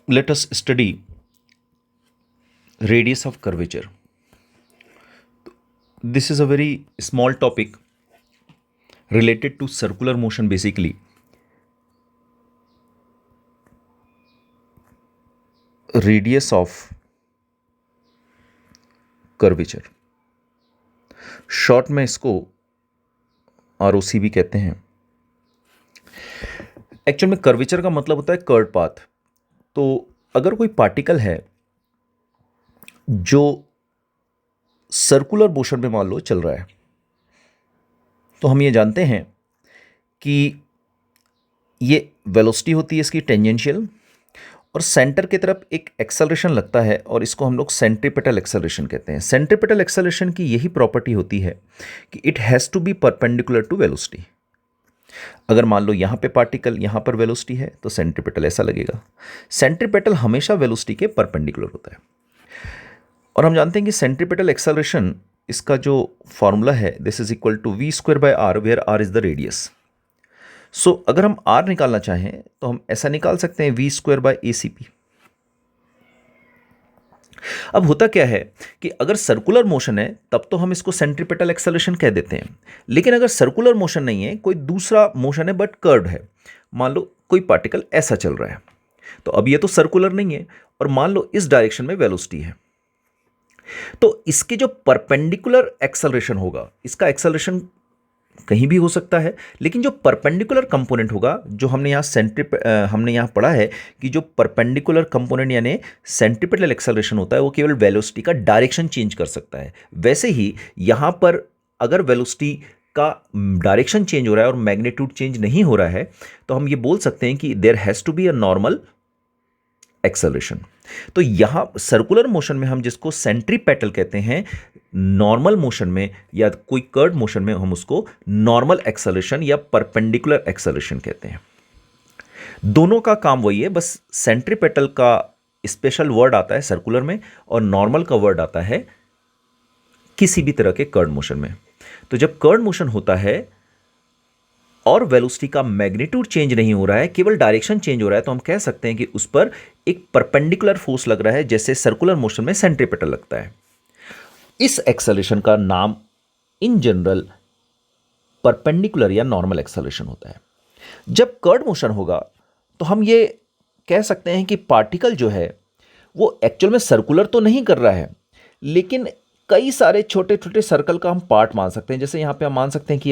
let us study radius of curvature. This is a very small topic related to circular motion basically. Radius of curvature. Short में इसको ROC भी कहते हैं. Actual में curvature का मतलब होता है कर्व पाथ. तो अगर कोई पार्टिकल है जो सर्कुलर मोशन में मान लो चल रहा है, तो हम ये जानते हैं कि ये वेलोसिटी होती है इसकी टेंजेंशियल, और सेंटर की तरफ एक एक्सेलरेशन लगता है और इसको हम लोग सेंट्रीपिटल एक्सेलरेशन कहते हैं. सेंट्रीपिटल एक्सेलरेशन की यही प्रॉपर्टी होती है कि it has to be perpendicular to velocity. अगर मान लो यहाँ पे पार्टिकल, यहाँ पर वेलोसिटी है, तो सेंट्रीपिटल ऐसा लगेगा. सेंट्रीपिटल हमेशा वेलोसिटी के परपेंडिकुलर होता है. और हम जानते हैं कि सेंट्रीपिटल एक्सेलरेशन, इसका जो फॉर्मूला है, this is equal to v²/r, where r is the radius. So अगर हम r निकालना चाहें तो हम ऐसा निकाल सकते हैं v²/acp. अब होता क्या है कि अगर सर्कुलर मोशन है तब तो हम इसको सेंट्रीपिटल एक्सेलरेशन कह देते हैं, लेकिन अगर सर्कुलर मोशन नहीं है, कोई दूसरा मोशन है बट कर्व्ड है, मान लो कोई पार्टिकल ऐसा चल रहा है, तो अब ये तो सर्कुलर नहीं है, और मान लो इस डायरेक्शन में वेलोसिटी है, तो इसके जो परपेंडिकुलर एक्सेलरेशन होगा, इसका एक्सेलरेशन कहीं भी हो सकता है, लेकिन जो परपेंडिकुलर कंपोनेंट होगा, जो हमने यहाँ पढ़ा है कि जो परपेंडिकुलर कंपोनेंट यानी सेंट्रीपिटल एक्सेलरेशन होता है, वो केवल वेलोसिटी का डायरेक्शन चेंज कर सकता है. वैसे ही यहाँ पर अगर वेलोसिटी का डायरेक्शन चेंज हो रहा है और मैग्नीट्यूड चेंज नहीं हो रहा है, तो हम ये बोल सकते हैं कि there has to be a normal acceleration. तो यहां सर्कुलर मोशन में हम जिसको सेंट्रीपेटल कहते हैं, नॉर्मल मोशन में या कोई कर्व मोशन में हम उसको नॉर्मल एक्सेलरेशन या परपेंडिकुलर एक्सेलरेशन कहते हैं. दोनों का काम वही है, बस सेंट्रीपेटल का स्पेशल वर्ड आता है सर्कुलर में और नॉर्मल का वर्ड आता है किसी भी तरह के कर्व मोशन में. तो जब कर्व मोशन होता है और वेलोसिटी का मैग्नीट्यूड चेंज नहीं हो रहा है, केवल डायरेक्शन चेंज हो रहा है, तो हम कह सकते हैं कि उस पर एक परपेंडिकुलर फोर्स लग रहा है, जैसे सर्कुलर मोशन में सेंट्रीपिटल लगता है. इस एक्सेलरेशन का नाम इन जनरल परपेंडिकुलर या नॉर्मल एक्सेलरेशन होता है. जब कर्व मोशन होगा तो हम ये कह सकते हैं कि पार्टिकल जो है वो एक्चुअल में सर्कुलर तो नहीं कर रहा है, लेकिन कई सारे छोटे छोटे सर्कल का हम पार्ट मान सकते हैं. जैसे यहाँ पे हम मान सकते हैं कि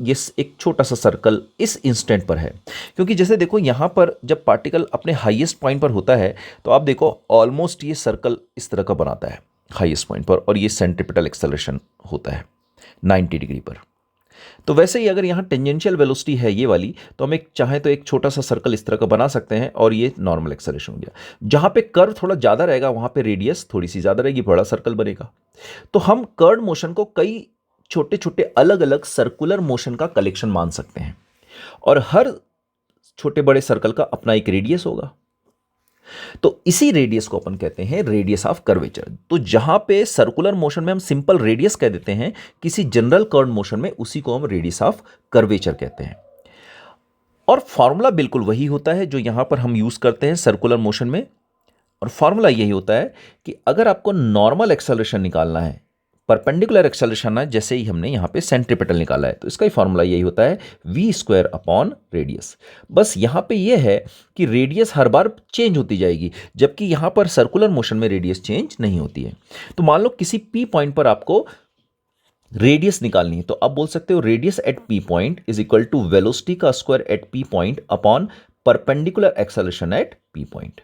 ये एक छोटा सा सर्कल इस इंस्टेंट पर है, क्योंकि जैसे देखो यहाँ पर जब पार्टिकल अपने हाईएस्ट पॉइंट पर होता है, तो आप देखो ऑलमोस्ट ये सर्कल इस तरह का बनाता है हाईएस्ट पॉइंट पर, और ये सेंट्रीपिटल एक्सेलरेशन होता है 90 डिग्री पर. तो वैसे ही अगर यहाँ टेंजेंशियल वेलोसिटी है ये वाली, तो हम एक चाहें तो एक छोटा सा सर्कल इस तरह का बना सकते हैं, और ये नॉर्मल एक्सेलरेशन हो गया. जहाँ पे कर्व थोड़ा ज़्यादा रहेगा वहाँ पे रेडियस थोड़ी सी ज़्यादा रहेगी, बड़ा सर्कल बनेगा. तो हम कर्व मोशन को कई छोटे छोटे अलग अलग सर्कुलर मोशन का कलेक्शन मान सकते हैं, और हर छोटे बड़े सर्कल का अपना एक रेडियस होगा. तो इसी रेडियस को अपन कहते हैं रेडियस ऑफ कर्वेचर. तो जहां पे सर्कुलर मोशन में हम सिंपल रेडियस कह देते हैं, किसी जनरल कर्व मोशन में उसी को हम रेडियस ऑफ कर्वेचर कहते हैं. और फॉर्मूला बिल्कुल वही होता है जो यहां पर हम यूज करते हैं सर्कुलर मोशन में. और फॉर्मूला यही होता है कि अगर आपको नॉर्मल एक्सेलरेशन निकालना है, परपेंडिकुलर एक्सेलरेशन है, जैसे ही हमने यहाँ पे सेंट्रीपिटल निकाला है, तो इसका ही फॉर्मूला यही होता है v²/रेडियस. बस यहाँ पे ये है कि रेडियस हर बार चेंज होती जाएगी, जबकि यहाँ पर सर्कुलर मोशन में रेडियस चेंज नहीं होती है. तो मान लो किसी p पॉइंट पर आपको रेडियस निकालनी है, तो आप बोल सकते हो radius at p point is equal to velocity का square at p point upon perpendicular acceleration at p point.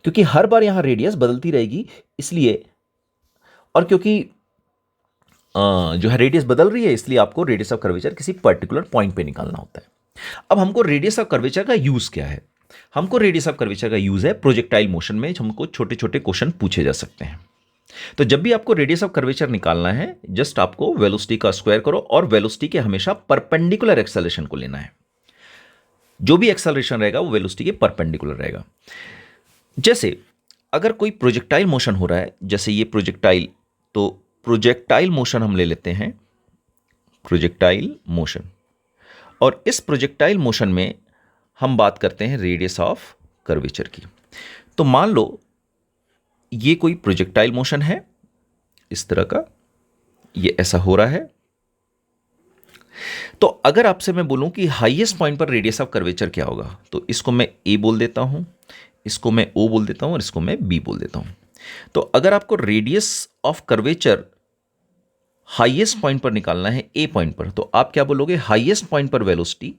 क्योंकि हर बार यहाँ रेडियस बदलती रहेगी, इसलिए, और क्योंकि जो है रेडियस बदल रही है, इसलिए आपको रेडियस ऑफ कर्वेचर किसी पर्टिकुलर पॉइंट पे निकालना होता है. अब हमको रेडियस ऑफ कर्वेचर का यूज क्या है? हमको रेडियस ऑफ कर्वेचर का यूज है प्रोजेक्टाइल मोशन में हमको छोटे छोटे क्वेश्चन पूछे जा सकते हैं. तो जब भी आपको रेडियस ऑफ कर्वेचर निकालना है, जस्ट आपको वेलोसिटी का स्क्वायर करो और वेलोसिटी के हमेशा परपेंडिकुलर एक्सेलरेशन को लेना है. जो भी एक्सेलरेशन रहेगा वो वेलोसिटी के परपेंडिकुलर रहेगा. जैसे अगर कोई प्रोजेक्टाइल मोशन हो रहा है, जैसे ये प्रोजेक्टाइल, तो प्रोजेक्टाइल मोशन हम ले लेते हैं, प्रोजेक्टाइल मोशन. और इस प्रोजेक्टाइल मोशन में हम बात करते हैं रेडियस ऑफ कर्वेचर की. तो मान लो ये कोई प्रोजेक्टाइल मोशन है इस तरह का, ये ऐसा हो रहा है। तो अगर आपसे मैं बोलूं कि हाईएस्ट पॉइंट पर रेडियस ऑफ कर्वेचर क्या होगा, तो इसको मैं ए बोल देता हूं, इसको मैं ओ बोल देता हूं और इसको मैं बी बोल देता हूं। तो अगर आपको radius of curvature highest point पर निकालना है ए पॉइंट पर, तो आप क्या बोलोगे, हाईएस्ट पॉइंट पर वेलोसिटी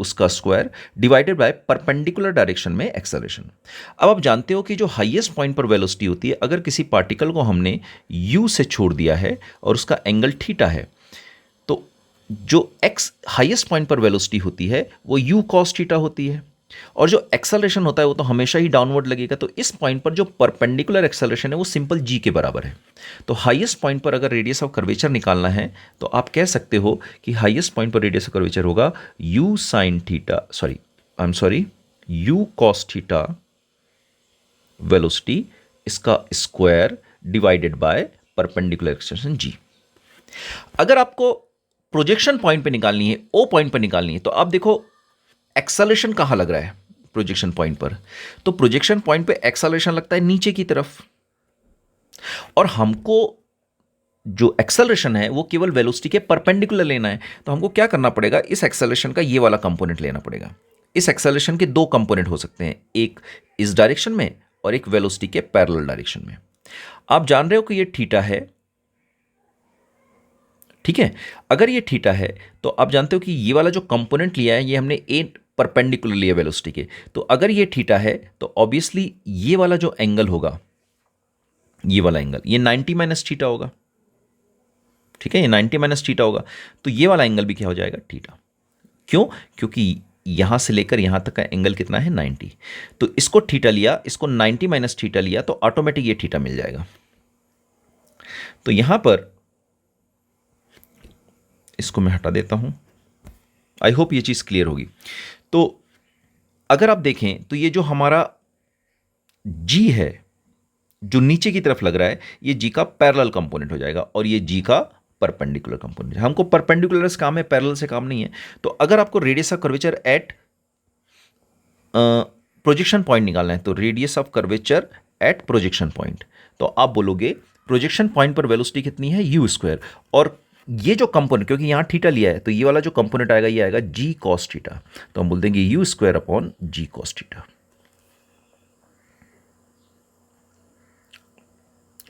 उसका square divided by perpendicular direction में एक्सेलरेशन। अब आप जानते हो कि जो हाईएस्ट पॉइंट पर वेलोसिटी होती है, अगर किसी पार्टिकल को हमने यू से छोड़ दिया है और उसका एंगल थीटा है, तो जो एक्स हाईएस्ट पॉइंट पर वेलोसिटी होती है वो यू कॉस थीटा होती है, और जो एक्सेलरेशन होता है वो तो हमेशा ही डाउनवर्ड लगेगा। तो इस पॉइंट पर जो परपेंडिकुलर एक्सेलरेशन है वो सिंपल जी के बराबर है। तो हाईएस्ट पॉइंट पर अगर रेडियस ऑफ कर्वेचर निकालना है तो आप कह सकते हो कि हाईएस्ट पॉइंट पर रेडियस ऑफ कर्वेचर होगा u sine theta, u cos theta velocity, इसका square divided by perpendicular acceleration g. अगर आपको प्रोजेक्शन पॉइंट पे निकालनी है, ओ पॉइंट पर निकालनी है, तो आप देखो एक्सेलरेशन कहां लग रहा है प्रोजेक्शन पॉइंट पर। तो प्रोजेक्शन पॉइंट पे एक्सेलरेशन लगता है नीचे की तरफ, और हमको जो एक्सेलरेशन है वो केवल वेलोसिटी के परपेंडिकुलर लेना है। तो हमको क्या करना पड़ेगा, इस एक्सेलरेशन का ये वाला कंपोनेंट लेना पड़ेगा। इस एक्सेलरेशन के दो कंपोनेंट हो सकते हैं, एक इस डायरेक्शन में और एक वेलोसिटी के पैरेलल डायरेक्शन में। आप जान रहे हो कि ये थीटा है, ठीक है। अगर ये थीटा है तो आप जानते हो कि ये वाला जो कंपोनेंट लिया है ये हमने ए परपेंडिकुलर लिया वेलोसिटी के। तो अगर ये थीटा है तो ऑब्वियसली ये वाला जो एंगल होगा, ये वाला एंगल, ये 90 माइनस थीटा होगा, ठीक है, ये 90 माइनस थीटा होगा। तो ये वाला एंगल भी क्या हो जाएगा, थीटा। क्यों, क्योंकि यहां से लेकर यहां तक का एंगल कितना है, 90। तो इसको थीटा लिया, इसको 90 माइनस थीटा लिया, तो ऑटोमेटिक ये थीटा मिल जाएगा। तो यहां पर इसको मैं हटा देता हूं। आई होप ये चीज क्लियर होगी। तो अगर आप देखें तो ये जो हमारा जी है जो नीचे की तरफ लग रहा है, ये जी का पैरेलल कंपोनेंट हो जाएगा, और ये जी का परपेंडिकुलर कंपोनेंट। हमको परपेंडिकुलर से काम है, पैरेलल से काम नहीं है। तो अगर आपको radius of curvature eight projection point निकालना है, तो radius of curvature eight projection point, तो आप बोलोगे प्रोजेक्शन पॉइंट पर वेलोसिटी कितनी है, यू स्क्वायर। और ये जो कंपोनेंट, क्योंकि यहां थीटा लिया है, तो ये वाला जो कंपोनेंट आएगा ये आएगा जी कॉस थीटा। तो हम बोल देंगे u square upon g cos theta.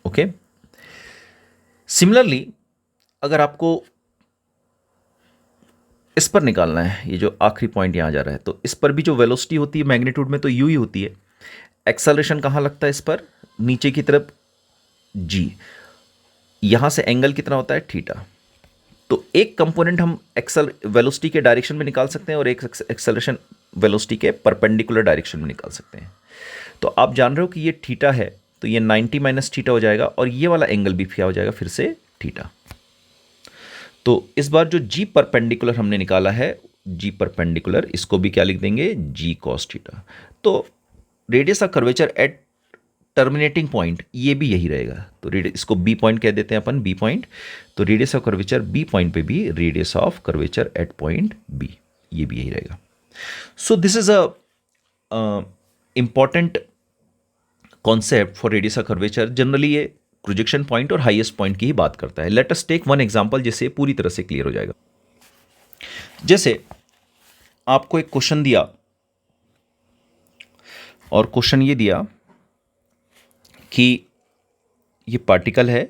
Okay. Similarly अगर आपको इस पर निकालना है, ये जो आखिरी पॉइंट यहां जा रहा है, तो इस पर भी जो वेलोसिटी होती है मैग्नीट्यूड में तो यू ही होती है। एक्सेलरेशन कहां लगता है इस पर, नीचे की तरफ जी। यहां से एंगल कितना होता है, थीटा। तो एक कंपोनेंट हम एक्सल वेलोसिटी के डायरेक्शन में निकाल सकते हैं और एक एक्सेलरेशन वेलोसिटी के परपेंडिकुलर डायरेक्शन में निकाल सकते हैं। तो आप जान रहे हो कि ये थीटा है, तो ये 90 माइनस थीटा हो जाएगा, और ये वाला एंगल भी क्या हो जाएगा, फिर से थीटा। तो इस बार जो जी परपेंडिकुलर हमने निकाला है, जी परपेंडिकुलर, इसको भी क्या लिख देंगे, जी कॉस थीटा। तो radius of curvature eight terminating point ये भी यही रहेगा। तो इसको बी पॉइंट कह देते हैं अपन, बी पॉइंट। तो radius of curvature B point पे भी radius of curvature at point B, ये भी यही रहेगा। So this is a important concept for radius of curvature. Generally ये प्रोजेक्शन पॉइंट और हाईएस्ट पॉइंट की ही बात करता है। Let us take one example जिससे पूरी तरह से क्लियर हो जाएगा। जैसे आपको एक क्वेश्चन दिया, और क्वेश्चन ये दिया कि ये पार्टिकल है,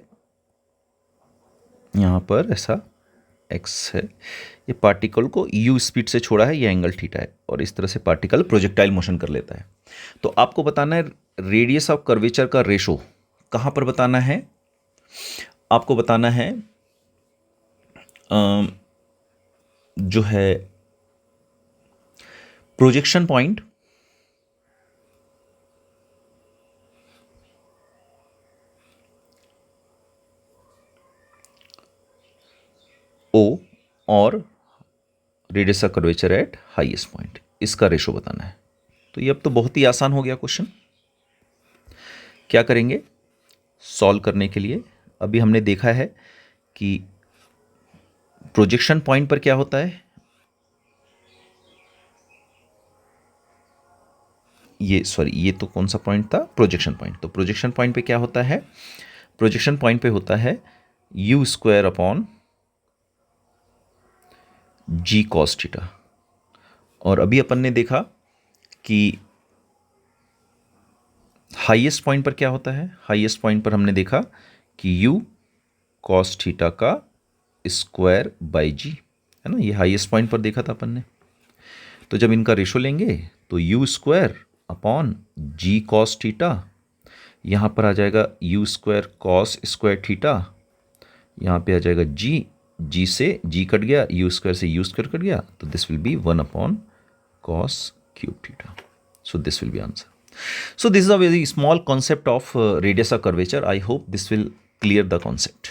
यहां पर ऐसा एक्स है, ये पार्टिकल को यू स्पीड से छोड़ा है, ये एंगल थीटा है, और इस तरह से पार्टिकल प्रोजेक्टाइल मोशन कर लेता है। तो आपको बताना है रेडियस ऑफ कर्वेचर का रेशो कहां पर बताना है, आपको बताना है जो है प्रोजेक्शन पॉइंट ओ और radius of curvature eight highest point, इसका रेशो बताना है। तो ये अब तो बहुत ही आसान हो गया क्वेश्चन। क्या करेंगे सॉल्व करने के लिए, अभी हमने देखा है कि प्रोजेक्शन पॉइंट पर क्या होता है, ये तो कौन सा पॉइंट था, प्रोजेक्शन पॉइंट। तो प्रोजेक्शन पॉइंट पे क्या होता है, प्रोजेक्शन पॉइंट पे होता है u square upon g cos theta. और अभी अपन ने देखा कि हाईएस्ट पॉइंट पर क्या होता है, हाईएस्ट पॉइंट पर हमने देखा कि यू कॉस थीटा का स्क्वायर बाई जी, है ना, ये हाईएस्ट पॉइंट पर देखा था अपन ने। तो जब इनका रेशो लेंगे तो u square upon g cos theta, यहाँ पर आ जाएगा u square cos square theta, यहाँ पे आ जाएगा जी, जी से जी कट गया, यू स्क्वायर से यू स्क्वायर कट गया, तो this will be 1 upon cos cube theta. So this will be answer. So this is a very small concept of radius of curvature. I hope this will clear the concept.